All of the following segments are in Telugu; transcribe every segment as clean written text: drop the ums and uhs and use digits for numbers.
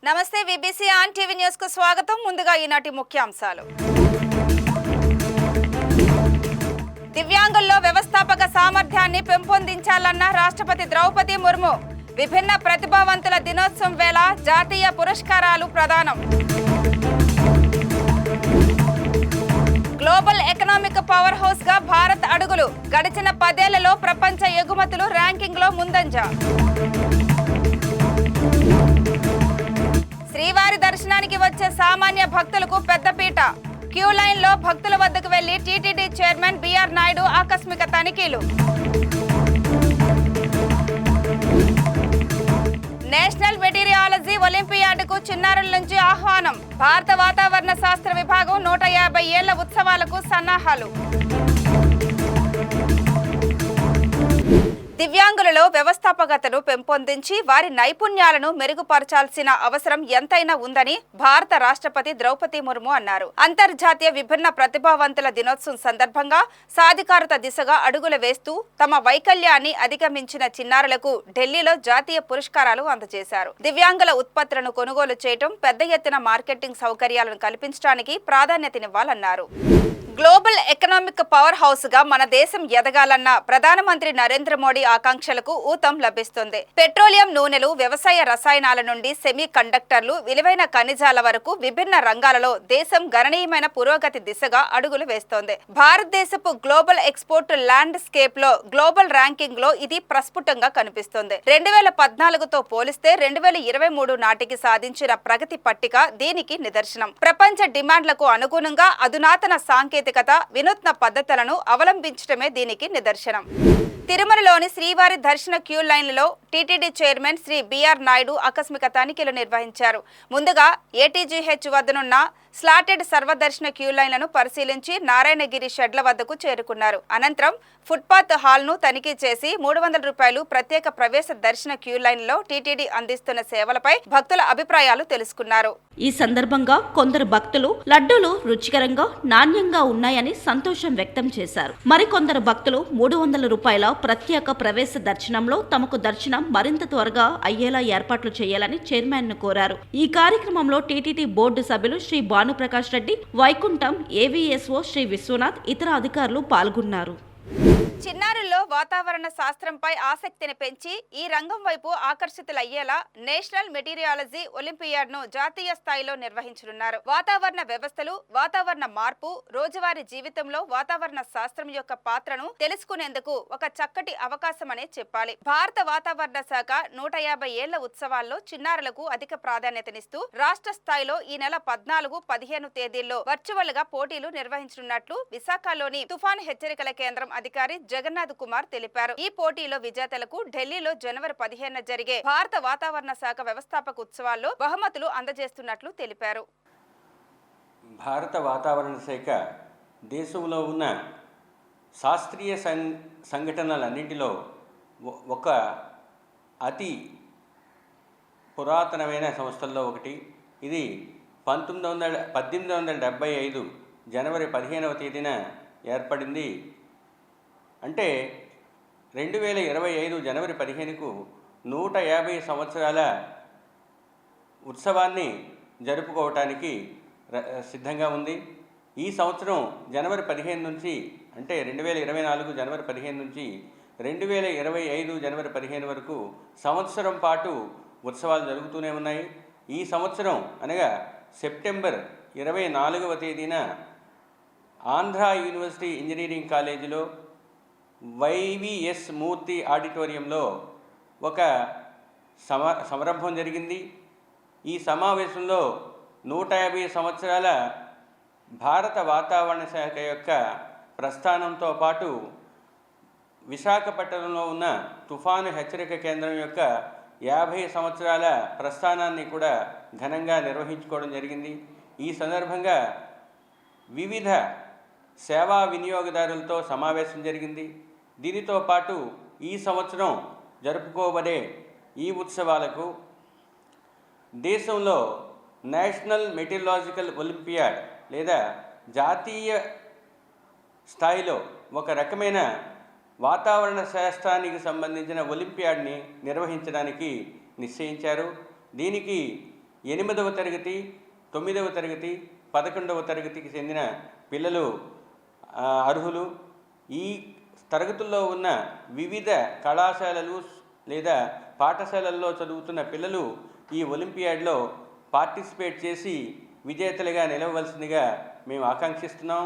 నమస్తే విబిసి ఆన్ టీవీ న్యూస్ కు స్వాగతం. ముందుగా ఈనాటి ముఖ్యాంశాలు. దివ్యాంగుల్లో వ్యవస్థాపక సామర్థ్యాన్ని పెంపొందించాలన్న రాష్ట్రపతి ద్రౌపది ముర్ము. విభిన్న ప్రతిభావంతుల దినోత్సవం వేళ జాతీయ పురస్కారాలు ప్రదానం. గ్లోబల్ ఎకనామిక్ పవర్ హౌస్ గా భారత్ అడుగులు. గడిచిన 10 ఏళ్లలో ప్రపంచ ఎగుమతులు ర్యాంకింగ్ లో ముందంజ. శ్రీవారి దర్శనానికి వచ్చే సామాన్య భక్తులకు పెద్దపీట. క్యూ లైన్ లో భక్తుల వద్దకు వెళ్లి టీటీడీ చైర్మన్ బిఆర్ నాయుడు ఆకస్మిక తనిఖీలు. నేషనల్ మెటీరియాలజీ ఒలింపియాడ్కు చిన్నారుల నుంచి ఆహ్వానం. భారత వాతావరణ శాస్త్ర విభాగం 150 ఏళ్ల ఉత్సవాలకు సన్నాహాలు. దివ్యాంగులలో వ్యవస్థాపకతను పెంపొందించి వారి నైపుణ్యాలను మెరుగుపరచాల్సిన అవసరం ఎంతైనా ఉందని భారత రాష్ట్రపతి ద్రౌపది ముర్ము అన్నారు. అంతర్జాతీయ విభిన్న ప్రతిభావంతుల దినోత్సవం సందర్భంగా సాధికారత దిశగా అడుగులు వేస్తూ తమ వైకల్యాన్ని అధిగమించిన చిన్నారులకు ఢిల్లీలో జాతీయ పురస్కారాలు అందజేశారు. దివ్యాంగుల ఉత్పత్తులను కొనుగోలు చేయడం, పెద్ద ఎత్తున మార్కెటింగ్ సౌకర్యాలను కల్పించడానికి ప్రాధాన్యతనివ్వాలన్నారు. గ్లోబల్ ఎకనామిక్ పవర్ హౌస్ గా మన దేశం ఎదగాలన్న ప్రధానమంత్రి నరేంద్ర మోడీ ఆకాంక్షలకు ఊతం లభిస్తుంది. పెట్రోలియం నూనెలు, వ్యవసాయ రసాయనాల నుండి సెమీ కండక్టర్లు, విలువైన ఖనిజాల వరకు విభిన్న రంగాలలో దేశం గణనీయమైన పురోగతి దిశగా అడుగులు వేస్తోంది. భారతదేశపు గ్లోబల్ ఎక్స్పోర్ట్ ల్యాండ్ స్కేప్ లో గ్లోబల్ ర్యాంకింగ్ లో ఇది ప్రస్ఫుటంగా కనిపిస్తోంది. 2014తో పోలిస్తే 2023 నాటికి సాధించిన ప్రగతి పట్టిక దీనికి నిదర్శనం. ప్రపంచ డిమాండ్లకు అనుగుణంగా అధునాతన సాంకేతికత, వినూత్న పద్ధతులను అవలంబించడమే దీనికి నిదర్శనం. తిరుమలలోని శ్రీవారి దర్శన క్యూ లైన్లలో టీటీడీ చైర్మన్ శ్రీ బిఆర్ నాయుడు ఆకస్మిక తనిఖీలు నిర్వహించారు. ముందుగా ఏటీజీహెచ్ వద్దనున్న స్లాటెడ్ సర్వదర్శన క్యూ లైన్లను పరిశీలించి నారాయణగిరి షెడ్ల వద్దకు చేరుకున్నారు. అనంతరం ఫుట్పాత్ హాల్ ను తనిఖీ చేసి 300 రూపాయలు ప్రత్యేక ప్రవేశ దర్శన క్యూ లైన్లో టీటీడీ అందిస్తున్న సేవలపై భక్తుల అభిప్రాయాలు తెలుసుకున్నారు. ఈ సందర్భంగా కొందరు భక్తులు లడ్డూలు రుచికరంగా, నాణ్యంగా ఉన్నాయని సంతోషం వ్యక్తం చేశారు. మరికొందరు భక్తులు 300 రూపాయల ప్రత్యేక ప్రవేశ దర్శనంలో తమకు దర్శనం మరింత త్వరగా అయ్యేలా ఏర్పాట్లు చేయాలని చైర్మన్ ను కోరారు. ఈ కార్యక్రమంలో టీటీడీ బోర్డు సభ్యులు శ్రీ భానుప్రకాష్ రెడ్డి, వైకుంఠం ఏవీఎస్ఓ శ్రీ విశ్వనాథ్, ఇతర అధికారులు పాల్గొన్నారు. చిన్నారుల్లో వాతావరణ శాస్త్రంపై ఆసక్తిని పెంచి ఈ రంగం వైపు ఆకర్షితులయ్యేలా నేషనల్ మెటీరియాలజీ ఒలింపియాడ్ ను జాతీయ స్థాయిలో నిర్వహించనున్నారు. వాతావరణ వ్యవస్థలు, వాతావరణ మార్పు, రోజువారీ జీవితంలో వాతావరణ శాస్త్రం యొక్క పాత్రను తెలుసుకునేందుకు ఒక చక్కటి అవకాశమనే చెప్పాలి. భారత వాతావరణ శాఖ 150 ఏళ్ల ఉత్సవాల్లో చిన్నారులకు అధిక ప్రాధాన్యతనిస్తూ రాష్ట్ర స్థాయిలో ఈ నెల 14, 15 తేదీల్లో వర్చువల్ గా పోటీలు నిర్వహించనున్నట్లు విశాఖలోని తుఫాను హెచ్చరికల కేంద్రం అధికారి జగన్నాథ్ కుమార్ తెలిపారు. ఈ పోటీలో విజేతలకు ఢిల్లీలో జనవరి 15న జరిగే భారత వాతావరణ శాఖ వ్యవస్థాపక ఉత్సవాల్లో బహుమతులు అందజేస్తున్నట్లు తెలిపారు. భారత వాతావరణ శాఖ దేశంలో ఉన్న శాస్త్రీయ సంఘటనలన్నింటిలో ఒక అతి పురాతనమైన సంస్థల్లో ఒకటి. ఇది 1875 జనవరి 15వ తేదీన ఏర్పడింది. అంటే 2025 జనవరి 15కు 150 సంవత్సరాల ఉత్సవాన్ని జరుపుకోవటానికి సిద్ధంగా ఉంది. ఈ సంవత్సరం జనవరి 15 నుంచి, అంటే 2024 జనవరి 15 నుంచి 2025 జనవరి 15 వరకు సంవత్సరం పాటు ఉత్సవాలు జరుగుతూనే ఉన్నాయి. ఈ సంవత్సరం అనగా సెప్టెంబర్ 24వ తేదీన ఆంధ్ర యూనివర్సిటీ ఇంజనీరింగ్ కాలేజీలో వైవిఎస్ మూర్తి ఆడిటోరియంలో ఒక సంరంభం జరిగింది. ఈ సమావేశంలో 150 సంవత్సరాల భారత వాతావరణ శాఖ యొక్క ప్రస్థానంతో పాటు విశాఖపట్నంలో ఉన్న తుఫాను హెచ్చరిక కేంద్రం యొక్క 50 సంవత్సరాల ప్రస్థానాన్ని కూడా ఘనంగా నిర్వహించుకోవడం జరిగింది. ఈ సందర్భంగా వివిధ సేవా వినియోగదారులతో సమావేశం జరిగింది. దీనితో పాటు ఈ సంవత్సరం జరుపుకోబడే ఈ ఉత్సవాలకు దేశంలో నేషనల్ మెటీరియాలజికల్ ఒలింపియాడ్ లేదా జాతీయ స్థాయిలో ఒక రకమైన వాతావరణ శాస్త్రానికి సంబంధించిన ఒలింపియాడ్ని నిర్వహించడానికి నిశ్చయించారు. దీనికి 8వ తరగతి, 9వ తరగతి, 11వ తరగతికి చెందిన పిల్లలు అర్హులు. ఈ తరగతుల్లో ఉన్న వివిధ కళాశాలలు లేదా పాఠశాలల్లో చదువుతున్న పిల్లలు ఈ ఒలింపియాడ్లో పార్టిసిపేట్ చేసి విజేతలుగా నిలవవలసిందిగా మేము ఆకాంక్షిస్తున్నాం.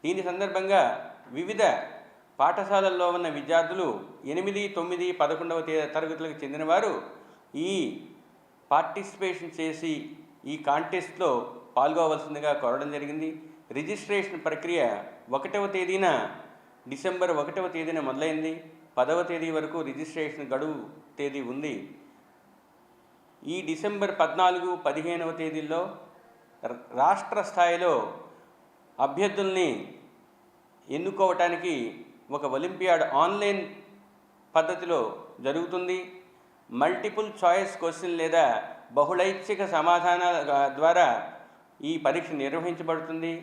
దీని సందర్భంగా వివిధ పాఠశాలల్లో ఉన్న విద్యార్థులు 8, 9, 11వ తరగతులకు చెందినవారు ఈ పార్టిసిపేషన్ చేసి ఈ కాంటెస్ట్లో పాల్గొవలసిందిగా కోరడం జరిగింది. రిజిస్ట్రేషన్ ప్రక్రియ 1వ తేదీన డిసెంబర్ 1వ తేదీన మొదలైంది. 10వ తేదీ వరకు రిజిస్ట్రేషన్ గడువు తేదీ ఉంది. ఈ డిసెంబర్ 14, 15వ తేదీల్లో రాష్ట్ర స్థాయిలో అభ్యర్థుల్ని ఎన్నుకోవటానికి ఒక ఒలింపియాడ్ ఆన్లైన్ పద్ధతిలో జరుగుతుంది. మల్టిపుల్ చాయిస్ క్వశ్చన్ లేదా బహుళైచ్ఛిక సమాధానాల ద్వారా ఈ పరీక్ష నిర్వహించబడుతుంది.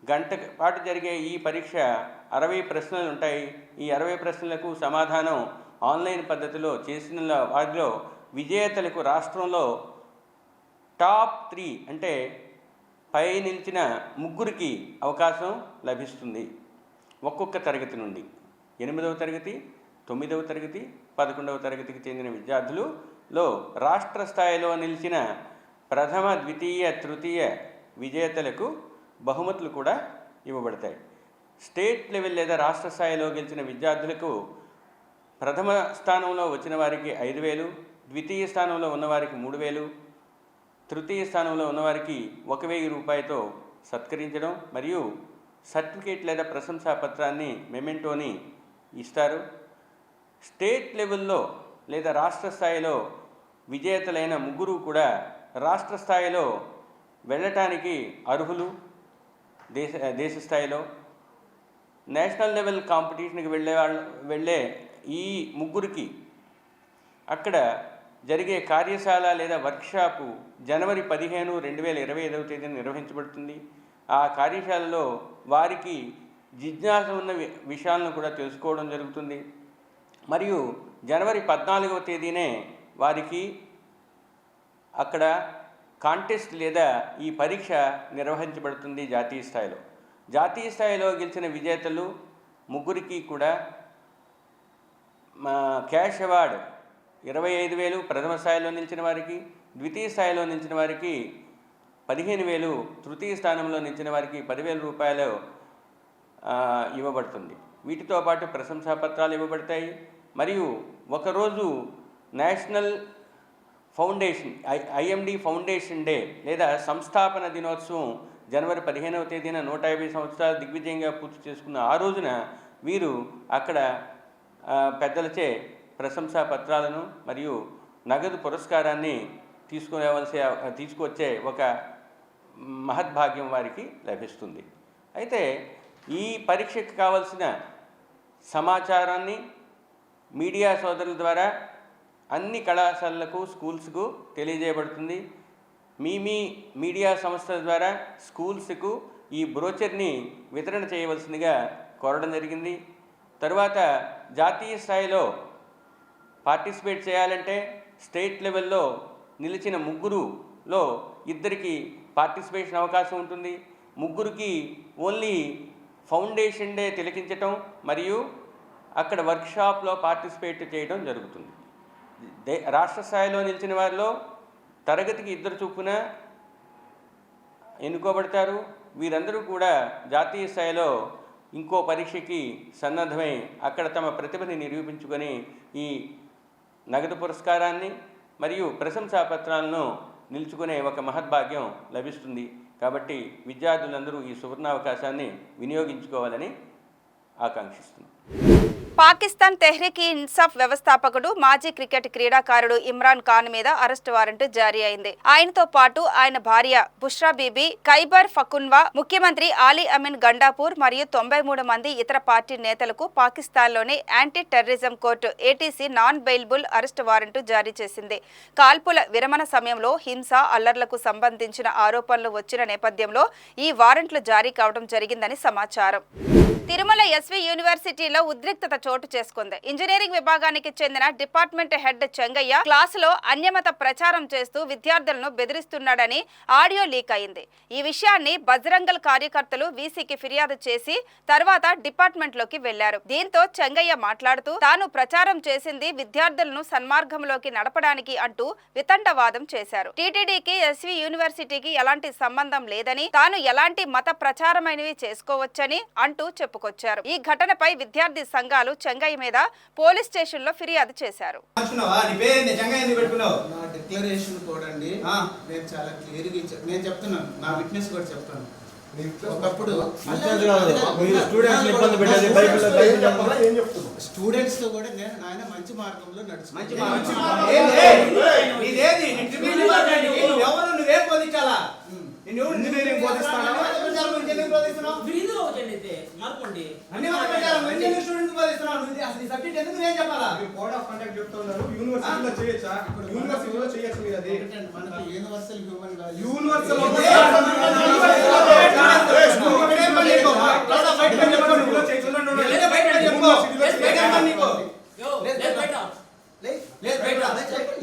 గంట పాటు జరిగే ఈ పరీక్ష 60 ప్రశ్నలు ఉంటాయి. ఈ 60 ప్రశ్నలకు సమాధానం ఆన్లైన్ పద్ధతిలో చేసిన వారిలో విజేతలకు రాష్ట్రంలో టాప్ 3 అంటే పై నిలిచిన 3కి అవకాశం లభిస్తుంది. ఒక్కొక్క తరగతి నుండి 8వ తరగతి, 9వ తరగతి, 11వ తరగతికి చెందిన విద్యార్థులలో రాష్ట్ర స్థాయిలో నిలిచిన ప్రథమ, ద్వితీయ, తృతీయ విజేతలకు బహుమతులు కూడా ఇవ్వబడతాయి. స్టేట్ లెవెల్ లేదా రాష్ట్ర స్థాయిలో గెలిచిన విద్యార్థులకు ప్రథమ స్థానంలో వచ్చిన వారికి 5,000, ద్వితీయ స్థానంలో ఉన్నవారికి 3,000, తృతీయ స్థానంలో ఉన్నవారికి 1,000 రూపాయలతో సత్కరించడం మరియు సర్టిఫికేట్ లేదా ప్రశంసా పత్రాన్ని, మెమెంటోని ఇస్తారు. స్టేట్ లెవెల్లో లేదా రాష్ట్ర స్థాయిలో విజేతలైన 3 కూడా రాష్ట్ర స్థాయిలో వెళ్ళటానికి అర్హులు. దేశ స్థాయిలో నేషనల్ లెవెల్ కాంపిటీషన్కి వెళ్ళే ఈ 3కి అక్కడ జరిగే కార్యశాల లేదా వర్క్షాపు జనవరి 15, 2025వ తేదీన నిర్వహించబడుతుంది. ఆ కార్యశాలలో వారికి జిజ్ఞాస ఉన్న విషయాలను కూడా తెలుసుకోవడం జరుగుతుంది. మరియు జనవరి 14వ తేదీనే వారికి అక్కడ కాంటెస్ట్ లేదా ఈ పరీక్ష నిర్వహించబడుతుంది జాతీయ స్థాయిలో. జాతీయ స్థాయిలో గెలిచిన విజేతలు 3కి కూడా క్యాష్ అవార్డు 25,000 ప్రథమ స్థాయిలో నిలిచిన వారికి, ద్వితీయ స్థాయిలో నిలిచిన వారికి 15,000, తృతీయ స్థానంలో నిలిచిన వారికి 10,000 రూపాయలు ఇవ్వబడుతుంది. వీటితో పాటు ప్రశంసా పత్రాలు ఇవ్వబడతాయి. మరియు ఒకరోజు national foundation IMD foundation day లేదా సంస్థాపన దినోత్సవం జనవరి 15వ తేదీన 150 సంవత్సరాలు దిగ్విజయంగా పూర్తి చేసుకున్న ఆ రోజున వీరు అక్కడ పెద్దలచే ప్రశంసా పత్రాలను మరియు నగదు పురస్కారాన్ని తీసుకువచ్చే ఒక మహద్భాగ్యం వారికి లభిస్తుంది. అయితే ఈ పరీక్షకు కావలసిన సమాచారాన్ని మీడియా సోదరుల ద్వారా అన్ని కళాశాలలకు, స్కూల్స్కు తెలియజేయబడుతుంది. మీ మీడియా సంస్థల ద్వారా స్కూల్స్కు ఈ బ్రోచర్ని వితరణ చేయవలసిందిగా కోరడం జరిగింది. తరువాత జాతీయ స్థాయిలో పార్టిసిపేట్ చేయాలంటే స్టేట్ లెవెల్లో నిలిచిన 3లో 2కి పార్టిసిపేషన్ అవకాశం ఉంటుంది. 3కి ఓన్లీ ఫౌండేషన్ డే తిలకించటం మరియు అక్కడ వర్క్షాప్లో పార్టిసిపేట్ చేయడం జరుగుతుంది. రాష్ట్ర స్థాయిలో నిలిచిన వారిలో తరగతికి 2 చొప్పున ఎన్నుకోబడతారు. వీరందరూ కూడా జాతీయ స్థాయిలో ఇంకో పరీక్షకి సన్నద్ధమై అక్కడ తమ ప్రతిభని నిరూపించుకొని ఈ నగదు పురస్కారాన్ని మరియు ప్రశంసా పత్రాలను నిలుచుకునే ఒక మహద్భాగ్యం లభిస్తుంది. కాబట్టి విద్యార్థులందరూ ఈ సువర్ణావకాశాన్ని వినియోగించుకోవాలని ఆకాంక్షిస్తున్నాను. పాకిస్తాన్ తెహ్రీక్ ఇన్సాఫ్ వ్యవస్థాపకుడు మాజీ క్రికెట్ క్రీడాకారుడు ఇమ్రాన్ ఖాన్ మీద అరెస్టు వారెంట్ జారీ అయింది. ఆయనతో పాటు ఆయన భార్య బుష్రా బీబీ, ఖైబర్ పఖ్తూన్ఖ్వా ముఖ్యమంత్రి ఆలీ అమీన్ గండాపూర్ మరియు 93 మంది ఇతర పార్టీ నేతలకు పాకిస్తాన్లోని anti terrorism court ATC non bailable arrest warrant జారీ చేసింది. కాల్పుల విరమణ సమయంలో హింస, అల్లర్లకు సంబంధించిన ఆరోపణలు వచ్చిన నేపథ్యంలో ఈ వారెంట్లు జారీ కావడం జరిగిందని సమాచారం. తిరుమల ఎస్వి యూనివర్సిటీలో ఉద్రిక్తత చోటు చేసుకుంది. ఇంజనీరింగ్ విభాగానికి చెందిన డిపార్ట్మెంట్ హెడ్ చెంగయ్య క్లాసులో అన్యమత ప్రచారం చేస్తూ విద్యార్థులను బెదిరిస్తున్నాడని ఆడియో లీక్ అయింది. ఈ విషయాన్ని బజరంగల్ కార్యకర్తలు వీసీకి ఫిర్యాదు చేసి తర్వాత డిపార్ట్మెంట్ లోకి వెళ్లారు. దీంతో చెంగయ్య మాట్లాడుతూ తాను ప్రచారం చేసింది విద్యార్థులను సన్మార్గంలోకి నడపడానికి అంటూ వితండవాదం చేశారు. టీటీడీకి ఎస్వి యూనివర్సిటీకి ఎలాంటి సంబంధం లేదని, తాను ఎలాంటి మత ప్రచారమైనవి చేసుకోవచ్చని అంటూ చెప్పుకొచ్చారు. ఈ ఘటనపై విద్యార్థి సంఘాలు చెంగయ్య మీద పోలీస్ స్టేషన్ లో ఫిర్యాదు చేశారు. నేను చెప్తున్నాను, నా విట్నెస్ కూడా చెప్తాను. ఒకప్పుడు స్టూడెంట్స్ తో కూడా నేను ఆయన మంచి మార్గంలో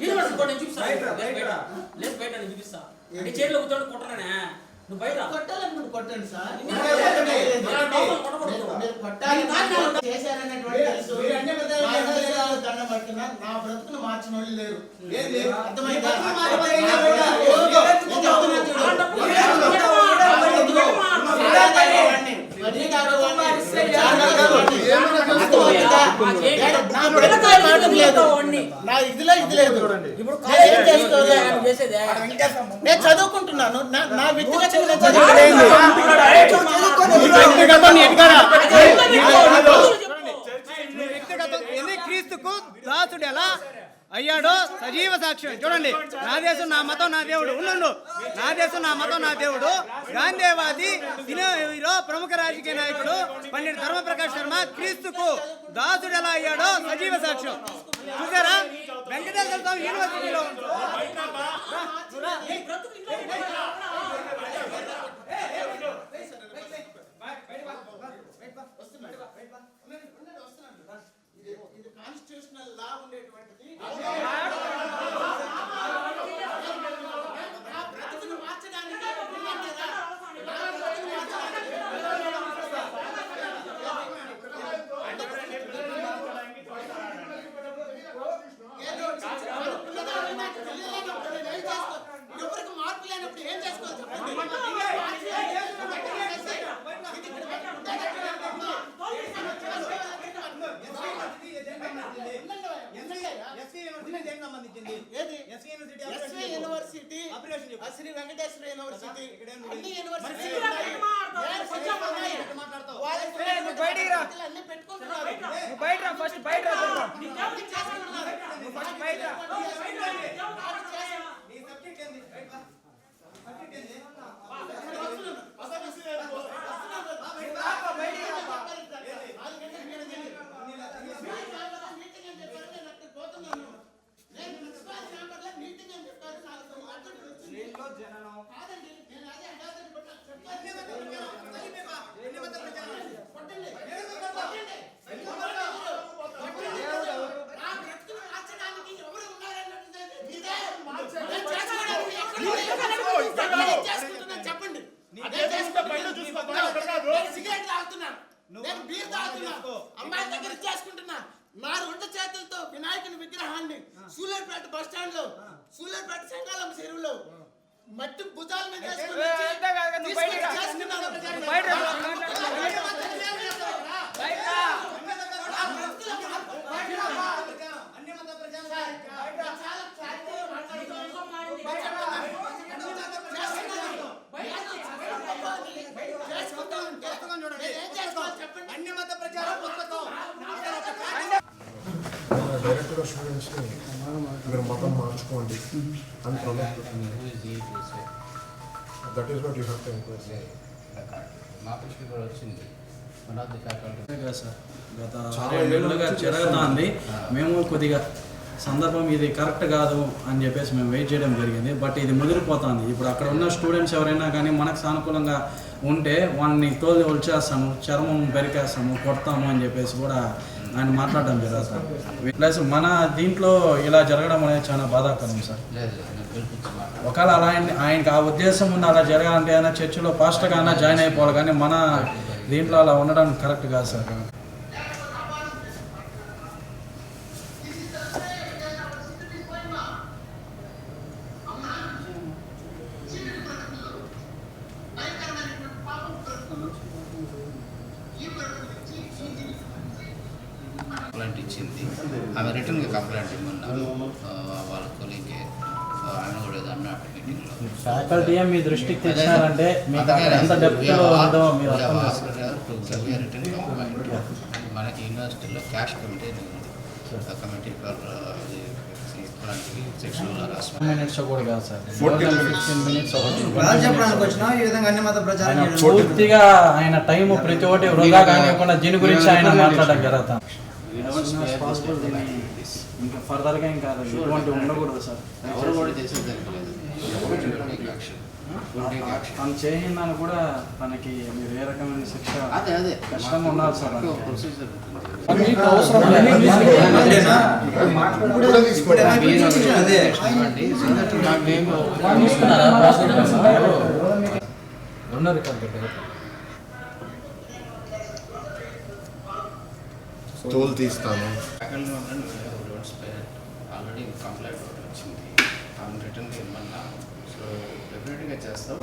యూనివర్సల్ కొట్టండి సార్, దండం పడుతున్నా. నా బ్రతుకును మార్చిన వాళ్ళు లేరు. అర్థమైందా? నేను చదువుకుంటున్నాను, నా క్రీస్తుకు దాసుడు ఎలా అయ్యాడో సజీవ సాక్ష్యం. చూడండి, నా దేశం నా మతం నా దేవుడు. ఉండు, నా దేశం నా మతం నా దేవుడు. గాంధీవాది, హీరో, ప్రముఖ రాజకీయ నాయకుడు పండిట్ ధర్మప్రకాష్ శర్మ క్రీస్తుకు దాసుడు ఎలా అయ్యాడో సజీవ సాక్ష్యం. చూసారా? వెంకటేశ్వర స్వామి యూనివర్సిటీలో కాన్స్టిట్యూషనల్ లా ఉండేటువంటిది. ఎవరికి మార్పు లేనప్పుడు ఏం చేసుకోవాలి చెప్పండి. యూనివర్సిటీ శ్రీ వెంకటేశ్వర యూనివర్సిటీ అన్ని యూనివర్సిటీ అన్ని పెట్టుకుంటున్నారు. చెప్పండి, సిగరెట్ తాగుతున్నాను, నేను బీర్ తాగుతున్నాను, అమ్మాయి దగ్గర చేసుకుంటున్నా. నా రెండు చేతులతో వినాయకుని విగ్రహాన్ని సూలూరుపేట బస్ స్టాండ్ లో, సూలూరుపేట సంగాలం చెరువులో మట్టి భుజాల మీద డైరెక్ట్గా స్టూడెంట్స్ని మీరు మతం మార్చుకోండి అని promote. That is what you have to encourage. మా దృష్టికి కూడా వచ్చింది. సార్ గత 6 ఏళ్ళుగా జరుగుతుంది. మేము కొద్దిగా సందర్భం ఇది కరెక్ట్ కాదు అని చెప్పేసి మేము వెయిట్ చేయడం జరిగింది. బట్ ఇది ముదిరిపోతుంది. ఇప్పుడు అక్కడ ఉన్న స్టూడెంట్స్ ఎవరైనా కానీ మనకు సానుకూలంగా ఉంటే వాళ్ళని తోలు వచ్చేస్తాము, చర్మం పెరికేస్తాము, కొడతాము అని చెప్పేసి కూడా ఆయన మాట్లాడడం జరగదు సార్. ప్లస్ మన దీంట్లో ఇలా జరగడం అనేది చాలా బాధాకరం సార్. ఒకవేళ అలా ఆయనకి ఆ ఉద్దేశం ఉన్న అలా జరగాలంటే అయినా చర్చిలో పాస్టర్గా అయినా జాయిన్ అయిపోవాలి, కానీ మన దీంట్లో అలా ఉండడం కరెక్ట్ కాదు సార్. కంప్లైంట్ ఇచ్చింది. ఆమె రిటర్న్గా కంప్లైంట్ ఇమ్మన్నారు వాళ్ళ కొలీగ్కి. ఆయన కూడా ఏదన్నా మీటింగ్లో ఫ్యాకల్టీ మీ దృష్టికి తెచ్చినారంటే మీకు ఎంత డెప్త్లో ఉందో మీరు అర్థం చేసుకోవాలి. రిటర్న్ కంప్లైంట్ మనకి యూనివర్సిటీలో క్యాష్ కమిటీ ఉంది. Committee for sexual harassment minutes కూడా కాదు సార్, 15 మినిట్స్ పూర్తిగా ఆయన టైం ప్రతి ఒక్కటి వృధా కానివ్వకుండా దీని గురించి ఆయన మాట్లాడడం జరుగుతాం. ఇంకా ఫర్దర్గా ఇంకా ఇటువంటి ఉండకూడదు సార్. ఎవరు కూడా చేసేది తను చేయిందని కూడా తనకి మీరు ఏ రకమైన శిక్ష అదే కష్టంగా ఉండాలి సార్. ప్రొసీజర్ మీకు అవసరం లేదు. ఉన్నారు తోలు తీస్తాను. ఆల్రెడీ కంప్లైంట్ వచ్చింది, రిటర్న్గా ఇమ్మన్నా. సో డెఫినెట్గా చేస్తాం.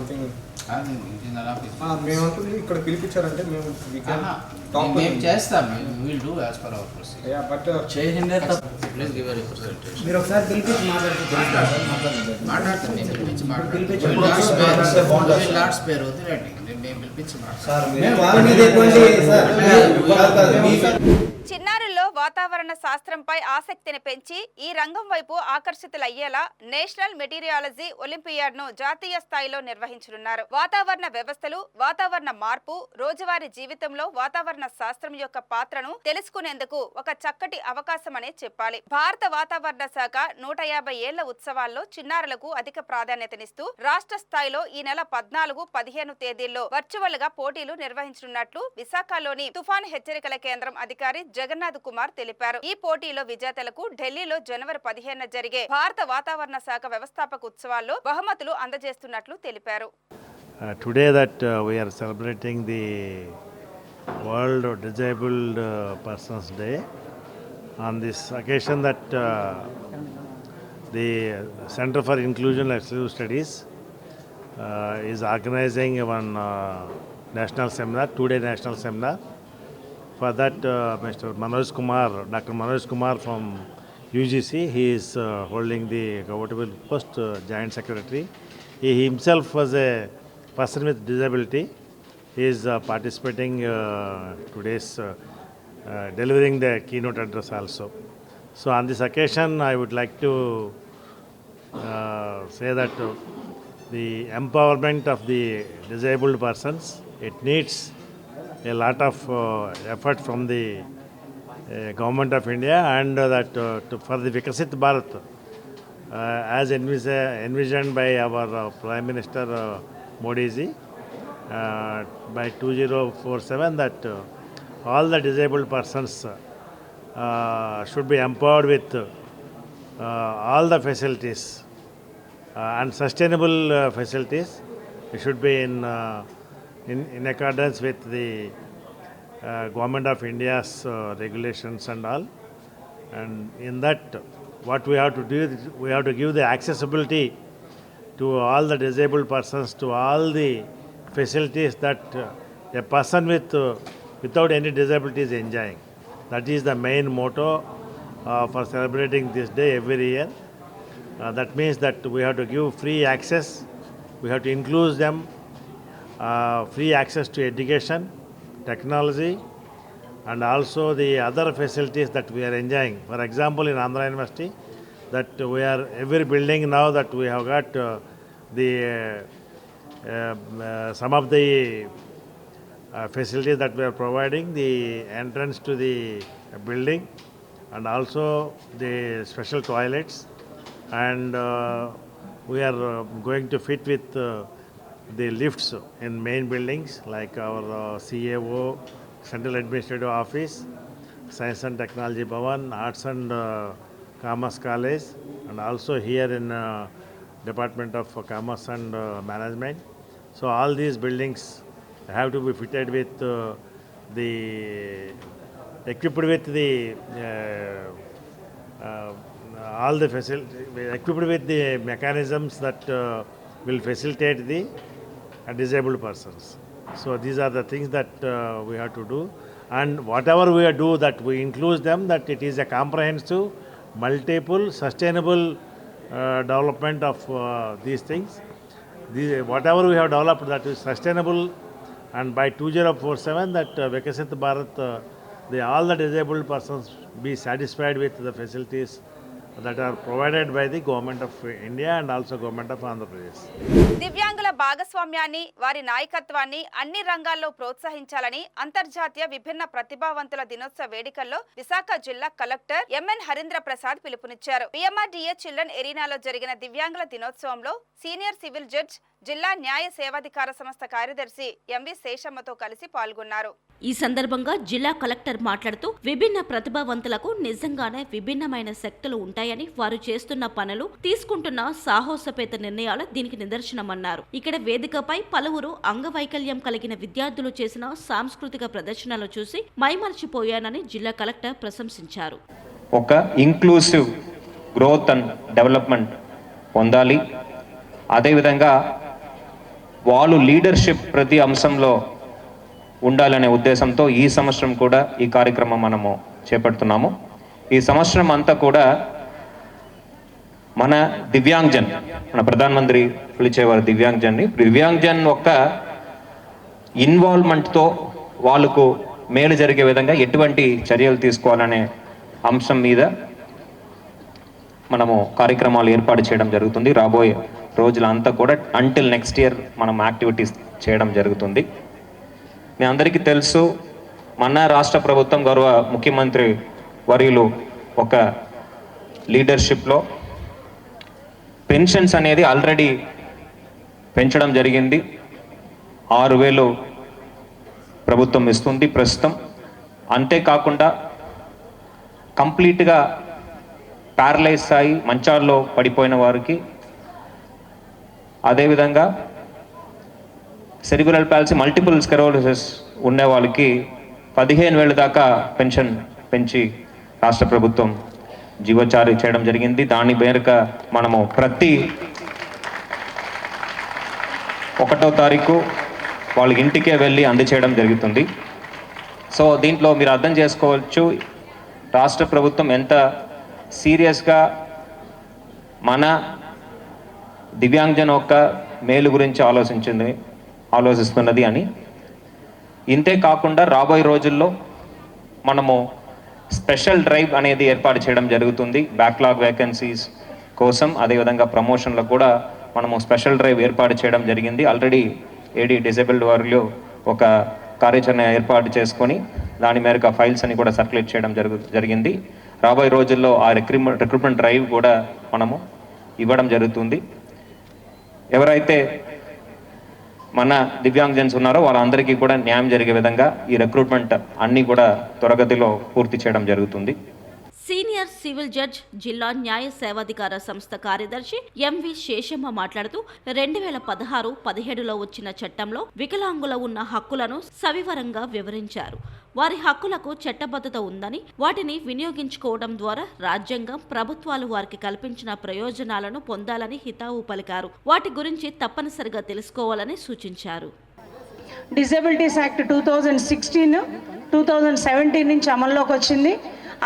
మేమంతా ఇక్కడ పిలిపించారంటే మేము చేస్తాం. Will do as per our procedure. But చేసిందే ప్లీజ్ గివ్ రిప్రజెంటేషన్. మీరు ఒకసారి పిలిపించి మాట్లాడతాను. నేను పిలిపించి లాడ్స్ పేరు వదిలేండి. మేము పిలిపించి మాట్లాడతాను. చిన్నారుల్లో వాతావరణ శాస్త్రంపై ఆసక్తిని పెంచి ఈ రంగం వైపు ఆకర్షితులయ్యేలా నేషనల్ మెటీరియాలజీ ఒలింపియాడ్ ను జాతీయ స్థాయిలో నిర్వహించనున్నారు. వాతావరణ వ్యవస్థలు, వాతావరణ మార్పు, రోజువారీ జీవితంలో వాతావరణ శాస్త్రం యొక్క పాత్రను తెలుసుకునేందుకు ఒక చక్కటి అవకాశమనే చెప్పాలి. భారత వాతావరణ శాఖ 150 ఏళ్ల ఉత్సవాల్లో చిన్నారులకు అధిక ప్రాధాన్యతనిస్తూ రాష్ట్ర స్థాయిలో ఈ నెల 14, 15 తేదీల్లో వర్చువల్ గా పోటీలు నిర్వహించనున్నట్లు విశాఖలోని తుఫాన్ హెచ్చరికల కేంద్రం అధికారి జగన్నాథ్ కుమార్ తెలిపారు. ఈ పోటీలో విజేతలకు ఢిల్లీలో జనవరి 15న జరిగే భారత వాతావరణ శాఖ వ్యవస్థాపక ఉత్సవాల్లో బహుమతులు అందజేస్తున్నట్లు తెలిపారు. Today that we are celebrating the World Disabled Persons Day. On this occasion that the Center for Inclusion and Exclusive Studies is organizing one national seminar, 2-day national seminar. For that, Mr. Manoj Kumar, Dr. Manoj Kumar from UGC, he is holding the governable post, Joint Secretary. He himself was a person with disability. He is participating today's delivering the keynote address also. So on this occasion, I would like to say that the empowerment of the disabled persons, it needs a lot of effort from the government of India, and that for the Vikasit Bharat, as envisioned by our Prime Minister Modi ji, by 2047, that all the disabled persons should be empowered with all the facilities and sustainable facilities. It should be in accordance with the Government of India's regulations and all. And in that, what we have to do is we have to give the accessibility to all the disabled persons, to all the facilities that a person without any disability is enjoying. That is the main motto for celebrating this day every year. That means that we have to give free access, we have to include them, free access to education, technology, and also the other facilities that we are enjoying. For example, in Andhra University, that we are every building now that we have got some of the facilities that we are providing, the entrance to the building and also the special toilets, and we are going to fit with the lifts in main buildings like our CAO, Central Administrative Office, Science and Technology Bhavan, Arts and Commerce College, and also here in Department of Commerce and Management. So all these buildings have to be fitted with equipped with the all the equipped with the mechanisms that will facilitate the disabled persons. So these are the things that we have to do, and whatever we do, that we include them, that it is a comprehensive, multiple, sustainable development of these things. Whatever we have developed, that is sustainable, and by 2047 that Viksit Bharat, all the disabled persons be satisfied with the facilities that are provided by the Government of India and also Government of Andhra Pradesh. దివ్యాంగుల భాగస్వామ్యాన్ని, వారి నాయకత్వాన్ని అన్ని రంగాల్లో ప్రోత్సహించాలని అంతర్జాతీయ విభిన్న ప్రతిభావంతుల దినోత్సవ వేడుకల్లో విశాఖ జిల్లా కలెక్టర్ ఎంఎన్ హరీంద్ర ప్రసాద్ పిలుపునిచ్చారు. పిఎంఆర్డీఏ చిల్డ్రన్ ఎరీనాలో జరిగిన దివ్యాంగుల దినోత్సవంలో సీనియర్ సివిల్ జడ్జ్, జిల్లా న్యాయ సేవాధికార సంస్థ కార్యదర్శి ఎంవి శేషమ్మతో కలిసి పాల్గొన్నారు. ఈ సందర్భంగా జిల్లా కలెక్టర్ మాట్లాడుతూ విభిన్న ప్రతిభావంతులకు నిజంగానే విభిన్నమైన శక్తులు ఉంటాయని, వారు చేస్తున్న పనులు, తీసుకుంటున్న సాహసోపేత నిర్ణయాలు దీనికి నిదర్శనమన్నారు. ఇక్కడ వేదికపై పలువురు అంగవైకల్యం కలిగిన విద్యార్థులు చేసిన సాంస్కృతిక ప్రదర్శనలు చూసి మైమర్చిపోయానని జిల్లా కలెక్టర్ ప్రశంసించారు. ఒక ఇంక్లూసివ్ గ్రోత్ అండ్ డెవలప్మెంట్ పొందాలి. అదేవిధంగా వాళ్ళు లీడర్షిప్ ప్రతి అంశంలో ఉండాలనే ఉద్దేశంతో ఈ సంవత్సరం కూడా ఈ కార్యక్రమం మనము చేపడుతున్నాము. ఈ సంవత్సరం అంతా కూడా మన దివ్యాంగ్జన్, మన ప్రధానమంత్రి పిలిచేవారు దివ్యాంగ్జన్ ఒక ఇన్వాల్వ్మెంట్తో వాళ్ళకు మేలు జరిగే విధంగా ఎటువంటి చర్యలు తీసుకోవాలనే అంశం మీద మనము కార్యక్రమాలు ఏర్పాటు చేయడం జరుగుతుంది. రాబోయే రోజులంతా కూడా అంటిల్ నెక్స్ట్ ఇయర్ మనం యాక్టివిటీస్ చేయడం జరుగుతుంది. మీ అందరికీ తెలుసు, మన రాష్ట్ర ప్రభుత్వం గౌరవ ముఖ్యమంత్రి వర్యులు ఒక లీడర్షిప్లో పెన్షన్స్ అనేది ఆల్రెడీ పెంచడం జరిగింది. 6,000 ప్రభుత్వం ఇస్తుంది ప్రస్తుతం. అంతేకాకుండా కంప్లీట్గా ప్యారలైజ్ అయి మంచాల్లో పడిపోయిన వారికి, అదేవిధంగా సెరిబ్రల్ పాలసీ, మల్టిపుల్ స్క్లెరోసిస్ ఉన్న వాళ్ళకి 15,000 దాకా పెన్షన్ పెంచి రాష్ట్ర ప్రభుత్వం జీవోచారి చేయడం జరిగింది. దాని మేరకు మనము ప్రతి 1వ తారీఖు వాళ్ళ ఇంటికే వెళ్ళి అందచేయడం జరుగుతుంది. సో దీంట్లో మీరు అర్థం చేసుకోవచ్చు రాష్ట్ర ప్రభుత్వం ఎంత సీరియస్గా మన దివ్యాంగజన్ యొక్క మేలు గురించి ఆలోచిస్తున్నది అని. ఇంతే కాకుండా రాబోయే రోజుల్లో మనము స్పెషల్ డ్రైవ్ అనేది ఏర్పాటు చేయడం జరుగుతుంది బ్యాక్లాగ్ వేకెన్సీస్ కోసం. అదేవిధంగా ప్రమోషన్లకు కూడా మనము స్పెషల్ డ్రైవ్ ఏర్పాటు చేయడం జరిగింది. ఆల్రెడీ ఏడీ డిసేబుల్డ్ వారిలో ఒక కార్యాచరణ ఏర్పాటు చేసుకొని దాని మేరకు ఫైల్స్ అని కూడా సర్క్యులేట్ చేయడం జరిగింది. రాబోయే రోజుల్లో ఆ రిక్రూట్మెంట్ డ్రైవ్ కూడా మనము ఇవ్వడం జరుగుతుంది. ఎవరైతే మన దివ్యాంగజన్స్ ఉన్నారో వాళ్ళందరికీ కూడా న్యాయం జరిగే విధంగా ఈ రిక్రూట్మెంట్ అన్నీ కూడా త్వరగతిలో పూర్తి చేయడం జరుగుతుంది. సీనియర్ సివిల్ జడ్జ్, జిల్లా న్యాయ సేవాధికార సంస్థ కార్యదర్శి ఎంవి శేషమ్మ మాట్లాడుతూ 2016-17లో వచ్చిన చట్టంలో వికలాంగుల ఉన్న హక్కులను సవివరంగా వివరించారు. వారి హక్కులకు చట్టబద్ధత ఉందని, వాటిని వినియోగించుకోవడం ద్వారా రాజ్యాంగం, ప్రభుత్వాలు వారికి కల్పించిన ప్రయోజనాలను పొందాలని హితావు పలికారు. వాటి గురించి తప్పనిసరిగా తెలుసుకోవాలని సూచించారు. డిజబిలిటీస్ యాక్ట్ 2016, 2017 నుంచి అమల్లోకి వచ్చింది.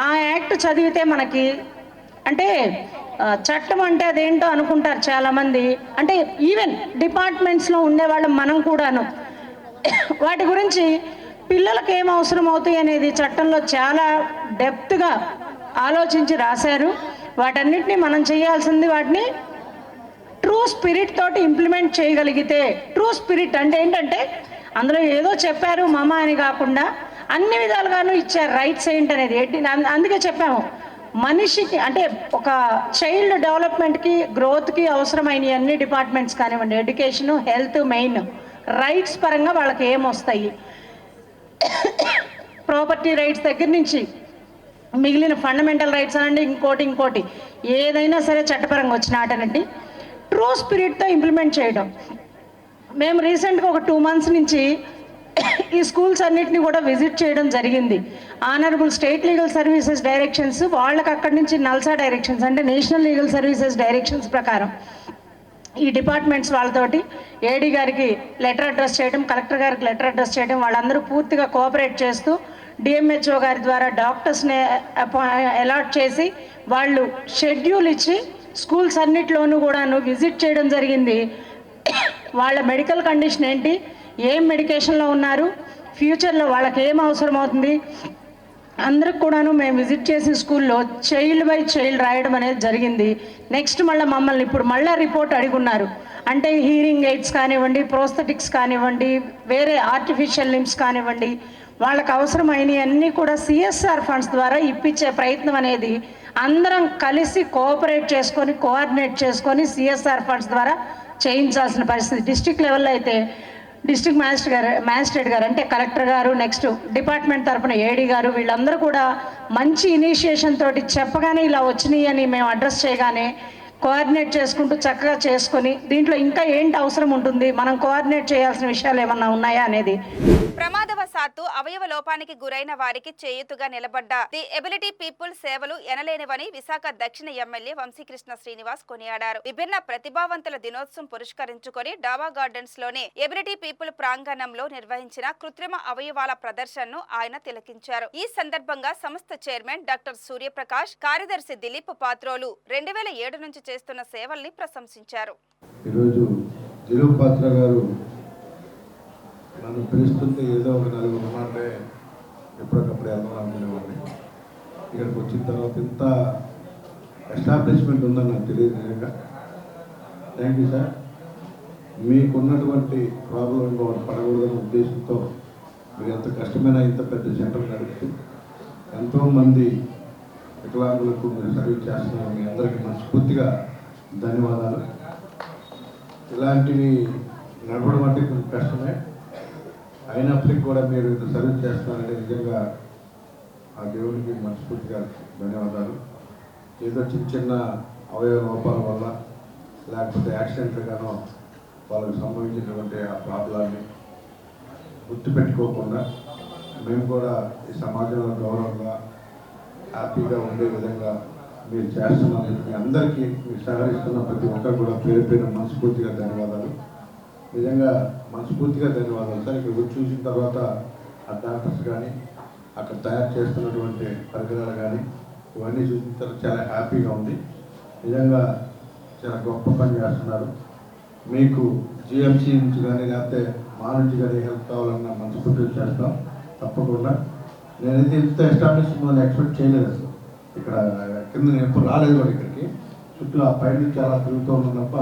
ఆ యాక్ట్ చదివితే మనకి అంటే చట్టం అంటే అదేంటో అనుకుంటారు చాలామంది. అంటే ఈవెన్ డిపార్ట్మెంట్స్లో ఉండేవాళ్ళం మనం కూడాను వాటి గురించి పిల్లలకు ఏం అవసరం అవుతాయి అనేది చట్టంలో చాలా డెప్త్గా ఆలోచించి రాశారు. వాటన్నిటిని మనం చేయాల్సింది వాటిని ట్రూ స్పిరిట్ తోటి ఇంప్లిమెంట్ చేయగలిగితే. ట్రూ స్పిరిట్ అంటే ఏంటంటే అందులో ఏదో చెప్పారు మామ అని కాకుండా అన్ని విధాలుగాను ఇచ్చారు రైట్స్ ఏంటనేది అందుకే చెప్పాము మనిషికి అంటే ఒక చైల్డ్ డెవలప్మెంట్కి గ్రోత్కి అవసరమైన అన్ని డిపార్ట్మెంట్స్ కానివ్వండి, ఎడ్యుకేషను, హెల్త్, మెయిన్ రైట్స్ పరంగా వాళ్ళకి ఏమొస్తాయి, ప్రాపర్టీ రైట్స్ దగ్గర నుంచి మిగిలిన ఫండమెంటల్ రైట్స్ అనండి, ఇంకోటి ఏదైనా సరే చట్టపరంగా వచ్చిన ఆటనండి ట్రూ స్పిరిట్తో ఇంప్లిమెంట్ చేయడం. మేము రీసెంట్గా ఒక 2 months నుంచి ఈ స్కూల్స్ అన్నిటిని కూడా విజిట్ చేయడం జరిగింది. Honourable state legal services directions, వాళ్ళకి అక్కడి నుంచి నల్సా డైరెక్షన్స్ అంటే నేషనల్ లీగల్ సర్వీసెస్ డైరెక్షన్స్ ప్రకారం ఈ డిపార్ట్మెంట్స్ వాళ్ళతోటి ఏడీ గారికి లెటర్ అడ్రస్ చేయడం, కలెక్టర్ గారికి లెటర్ అడ్రస్ చేయడం, వాళ్ళందరూ పూర్తిగా కోఆపరేట్ చేస్తూ డిఎంహెచ్ఓ గారి ద్వారా డాక్టర్స్ని అలాట్ చేసి వాళ్ళు షెడ్యూల్ ఇచ్చి స్కూల్స్ అన్నిట్లోనూ కూడాను విజిట్ చేయడం జరిగింది. వాళ్ళ మెడికల్ కండిషన్ ఏంటి, ఏం మెడికేషన్లో ఉన్నారు, ఫ్యూచర్లో వాళ్ళకి ఏం అవసరం అవుతుంది అందరికి కూడాను మేము విజిట్ చేసి స్కూల్లో చైల్డ్ బై చైల్డ్ రాయడం అనేది జరిగింది. నెక్స్ట్ మమ్మల్ని ఇప్పుడు రిపోర్ట్ అడుగున్నారు. అంటే హీరింగ్ ఎయిడ్స్ కానివ్వండి, ప్రోస్థెటిక్స్ కానివ్వండి, వేరే ఆర్టిఫిషియల్ లిమ్స్ కానివ్వండి, వాళ్ళకి అవసరమైనవి అన్నీ కూడా సిఎస్ఆర్ ఫండ్స్ ద్వారా ఇప్పించే ప్రయత్నం అనేది అందరం కలిసి కోఆపరేట్ చేసుకొని కోఆర్డినేట్ చేసుకొని సిఎస్ఆర్ ఫండ్స్ ద్వారా చేయించాల్సిన పరిస్థితి. డిస్ట్రిక్ట్ లెవెల్లో అయితే డిస్ట్రిక్ట్ మ్యాజిస్ట్రేట్ గారు అంటే కలెక్టర్ గారు, నెక్స్ట్ డిపార్ట్మెంట్ తరఫున ఏడీ గారు, వీళ్ళందరూ కూడా మంచి ఇనిషియేషన్ తోటి చెప్పగానే ఇలా వచ్చినాయి అని మేము అడ్రస్ చేయగానే కోఆర్డినేట్ చేసుకుంటూ చక్కగా చేసుకొని దీంట్లో ఇంకా ఏంటి అవసరం ఉంటుంది, మనం కోఆర్డినేట్ చేయాల్సిన విషయాలు ఏమన్నా ఉన్నాయా అనేది. ప్రమాదవశాత్తు అవయవ లోపానికి గురైన వారికి చేయూతుగా నిలబడ్డ ది ఎబిలిటీ పీపుల్ సేవలు ఎనలేనివని విశాఖ దక్షిణ ఎమ్మెల్యే వంశీకృష్ణ శ్రీనివాస్ కొనియాడారు. విభిన్న ప్రతిభావంతుల దినోత్సవం పురస్కరించుకొని డాబా గార్డెన్స్ లోని ఎబిలిటీ పీపుల్ ప్రాంగణంలో నిర్వహించిన కృత్రిమ అవయవాల ప్రదర్శనను ఆయన తిలకించారు. ఈ సందర్భంగా సంస్థ చైర్మన్ డాక్టర్ సూర్యప్రకాష్, కార్యదర్శి దిలీప్ పాత్రోలు 2007 నుంచి చేస్తున్న సేవల్ని ప్రశంసించారు. ఈరోజు దిలీప్ పాత్ర గారు నన్ను పిలుస్తుంటే ఏదో ఒక 4 మాటలే ఎప్పటికప్పుడు వెళ్దాం అనుకునేవాడిని. ఇక్కడికి వచ్చిన తర్వాత ఇంత ఎస్టాబ్లిష్మెంట్ ఉందని నాకు తెలియదు నిజంగా. Thank you sir. మీకున్నటువంటి ప్రాబ్లం పడకూడదనే ఉద్దేశంతో మీరు ఎంత కష్టమైన ఇంత పెద్ద సెంటర్ నడుపుతూ ఎంతోమంది వికలాంగులకు మీరు సర్వీస్ చేస్తున్నారు. మీ అందరికీ మనస్ఫూర్తిగా ధన్యవాదాలు. ఇలాంటివి నడపడం అంటే కొంచెం కష్టమే, అయినప్పటికీ కూడా మీరు ఇంత సర్వీస్ చేస్తున్నారంటే నిజంగా ఆ దేవుడికి మనస్ఫూర్తిగా ధన్యవాదాలు. ఏదో చిన్న అవయవ లోపాల వల్ల లేకపోతే యాక్సిడెంట్లుగానో వాళ్ళకి సంభవించినటువంటి ఆ ప్రాబ్లాన్ని గుర్తుపెట్టుకోకుండా మేము కూడా ఈ సమాజంలో గౌరవంగా హ్యాపీగా ఉండే విధంగా మీరు చేస్తున్నందుకు మీ అందరికీ మీరు సహకరిస్తున్న ప్రతి ఒక్కరు కూడా పేరు మనస్ఫూర్తిగా ధన్యవాదాలు. నిజంగా మనస్ఫూర్తిగా ధన్యవాదాలు సార్. ఇక్కడ చూసిన తర్వాత ఆ డాక్టర్స్ కానీ అక్కడ తయారు చేస్తున్నటువంటి పరికరాలు కానీ ఇవన్నీ చూసిన తర్వాత చాలా హ్యాపీగా ఉంది. నిజంగా చాలా గొప్ప పని చేస్తున్నారు. మీకు జిఎంసీ నుంచి కానీ లేకపోతే మా నుంచి కానీ హెల్ప్ కావాలన్నా మనస్ఫూర్తిగా చేస్తాం తప్పకుండా. నేనైతే ఇంత ఎస్టాబ్లిష్మెంట్ ఎక్స్పెక్ట్ చేయలేదు అసలు. ఇక్కడ కింద నేను ఎప్పుడు రాలేదు కూడా ఇక్కడికి, చుట్టూ ఆ పై నుంచి అలా తిరుగుతూ ఉన్నాను తప్ప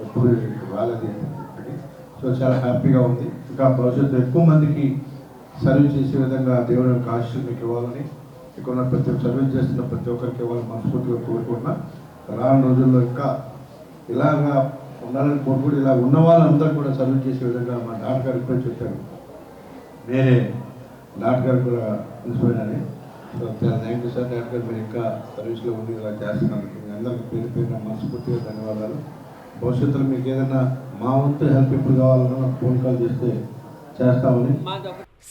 ఎప్పుడు ఇక్కడ రాలేదు ఇక్కడికి. సో చాలా హ్యాపీగా ఉంది. ఇంకా భవిష్యత్తు ఎక్కువ మందికి సర్వీస్ చేసే విధంగా దేవుని యొక్క ఆశీస్సులు మీకు ఇవ్వాలని, ఇక్కడ ప్రతి ఒక్క సర్వీస్ చేస్తున్న ప్రతి ఒక్కరికి ఇవ్వాలని మనస్ఫూర్తిగా కోరుకుంటున్నా. రానున్న రోజుల్లో ఇంకా ఇలాగా ఉండాలని కోరుకుంటూ ఇలా ఉన్న వాళ్ళందరూ కూడా సర్వీస్ చేసే విధంగా మా డాక్టర్ గారు ఇప్పుడే చెప్పారు, వేరే డాక్టర్ గారు కూడా ఇన్స్పైర్ అని. So thank you sir. Doctor గారు మీరు ఇంకా సర్వీస్లో ఉండి ఇలా చేస్తున్నందుకు మీ అందరికీ పేరు మనస్ఫూర్తిగా ధన్యవాదాలు. భవిష్యత్తులో మీకు ఏదైనా మా వంతు హెల్ప్ ఎప్పుడు కావాలన్నా నాకు ఫోన్ కాల్ చేస్తే చేస్తామని.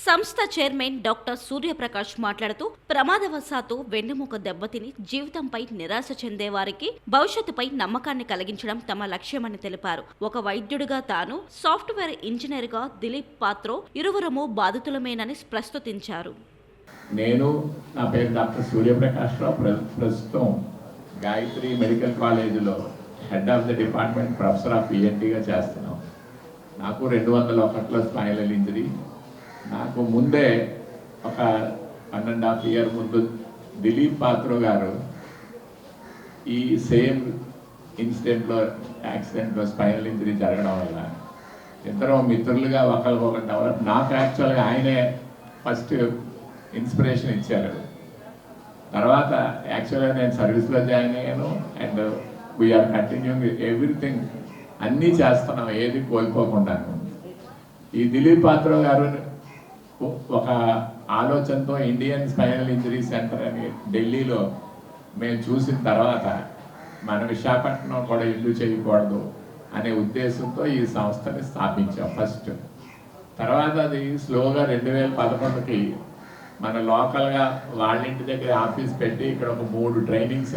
సంస్థ చైర్మన్ డాక్టర్ సూర్యప్రకాష్ మాట్లాడుతూ ప్రమాదవశాత్తు వెన్నెముక దెబ్బతిని జీవితంపై నిరాశ చెందేవారికి భవిష్యత్తుపై నమ్మకాన్ని కలిగించడం తమ లక్ష్యమని తెలిపారు. ఒక వైద్యుడిగా తాను, సాఫ్ట్వేర్ ఇంజనీర్గా దిలీప్ పాత్రో ఇరువురము బాధితులమేనని ప్రస్తుతించారు. నేను నా పేరు డాక్టర్ సూర్యప్రకాష్ రావు. ప్రస్తుతం గాయత్రి మెడికల్ కాలేజీలో head of the department professor of ఈఎన్టీగా చేస్తున్నాం. నాకు 2001లో స్పైనల్ ఇంజరీ. నాకు ముందే ఒక 1.5 years ముందు దిలీప్ పాత్రో గారు ఈ సేమ్ ఇన్సిడెంట్లో యాక్సిడెంట్లో స్పైనల్ ఇంజరీ జరగడం వల్ల ఇద్దరం మిత్రులుగా ఒకరికొకరు డెవలప్. నాకు యాక్చువల్గా ఆయనే ఫస్ట్ ఇన్స్పిరేషన్ ఇచ్చారు. తర్వాత యాక్చువల్గా నేను సర్వీస్లో జాయిన్ అయ్యాను అండ్ వీఆర్ కంటిన్యూయింగ్ ఎవ్రీథింగ్, అన్నీ చేస్తున్నాం ఏది కోల్పోకుండాను. ఈ దిలీప్ పాత్ర గారు ఒక ఆలోచనతో ఇండియన్ స్పైనల్ ఇంజరీ సెంటర్ అని ఢిల్లీలో మేము చూసిన తర్వాత మన విశాఖపట్నం కూడా ఇల్లు చేయకూడదు అనే ఉద్దేశంతో ఈ సంస్థని స్థాపించాం ఫస్ట్. తర్వాత అది స్లోగా 2011కి మన లోకల్గా వాళ్ళ ఇంటి దగ్గర ఆఫీస్ పెట్టి ఇక్కడ ఒక 3 ట్రైనింగ్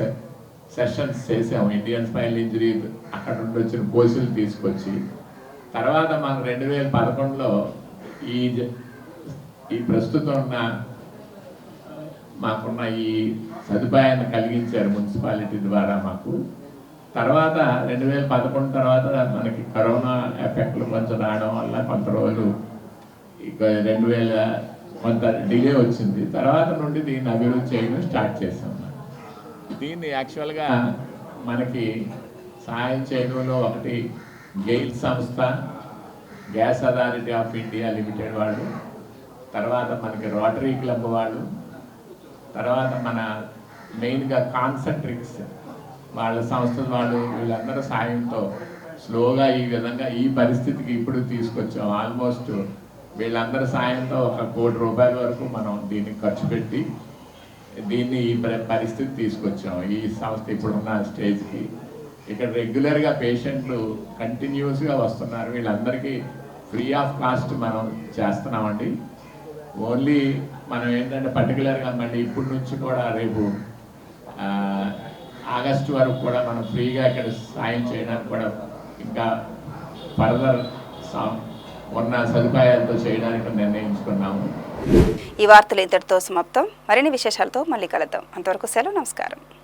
సెషన్స్ చేసాము. ఇండియన్ స్పైనల్ ఇంజరీ అక్కడ నుండి వచ్చిన కోర్సులు తీసుకొచ్చి తర్వాత మాకు 2011లో ఈ ప్రస్తుతం మాకున్న ఈ సదుపాయాన్ని కలిగించారు మున్సిపాలిటీ ద్వారా మాకు. తర్వాత 2011 తర్వాత మనకి కరోనా ఎఫెక్ట్లు కొంచెం రావడం వల్ల కొంత రోజులు ఇక 2000 కొంత డిలే వచ్చింది. తర్వాత నుండి దీన్ని అభివృద్ధి చేయడం స్టార్ట్ చేసాం. దీన్ని యాక్చువల్గా మనకి సహాయం చేయడంలో ఒకటి గెయిల్ సంస్థ, gas authority of India limited వాళ్ళు, తర్వాత మనకి రోటరీ క్లబ్ వాళ్ళు, తర్వాత మన మెయిన్గా కాన్సెంట్రిక్స్ వాళ్ళ సంస్థల వాళ్ళు, వీళ్ళందరూ సాయంతో స్లోగా ఈ విధంగా ఈ పరిస్థితికి ఇప్పుడు తీసుకొచ్చాం. ఆల్మోస్ట్ వీళ్ళందరి సాయంతో 1 కోటి రూపాయల వరకు మనం దీన్ని ఖర్చు పెట్టి దీన్ని ఈ పరిస్థితి తీసుకొచ్చాం. ఈ సంస్థ ఇప్పుడున్న స్టేజ్కి ఇక్కడ రెగ్యులర్గా పేషెంట్లు కంటిన్యూస్గా వస్తున్నారు. వీళ్ళందరికీ ఫ్రీ ఆఫ్ కాస్ట్ మనం చేస్తున్నామండి. ఓన్లీ మనం ఏంటంటే పర్టికులర్గా మళ్ళీ ఇప్పటి నుంచి కూడా రేపు ఆగస్టు వరకు కూడా మనం ఫ్రీగా ఇక్కడ సాయం చేయడానికి కూడా ఇంకా ఫర్దర్ ఉన్న సదుపాయాలతో చేయడానికి నిర్ణయించుకున్నాము. ఈ వార్తలు ఇంతటితో సమాప్తం. మరిన్ని విశేషాలతో మళ్ళీ కలుద్దాం. అంతవరకు సెలవు. నమస్కారం.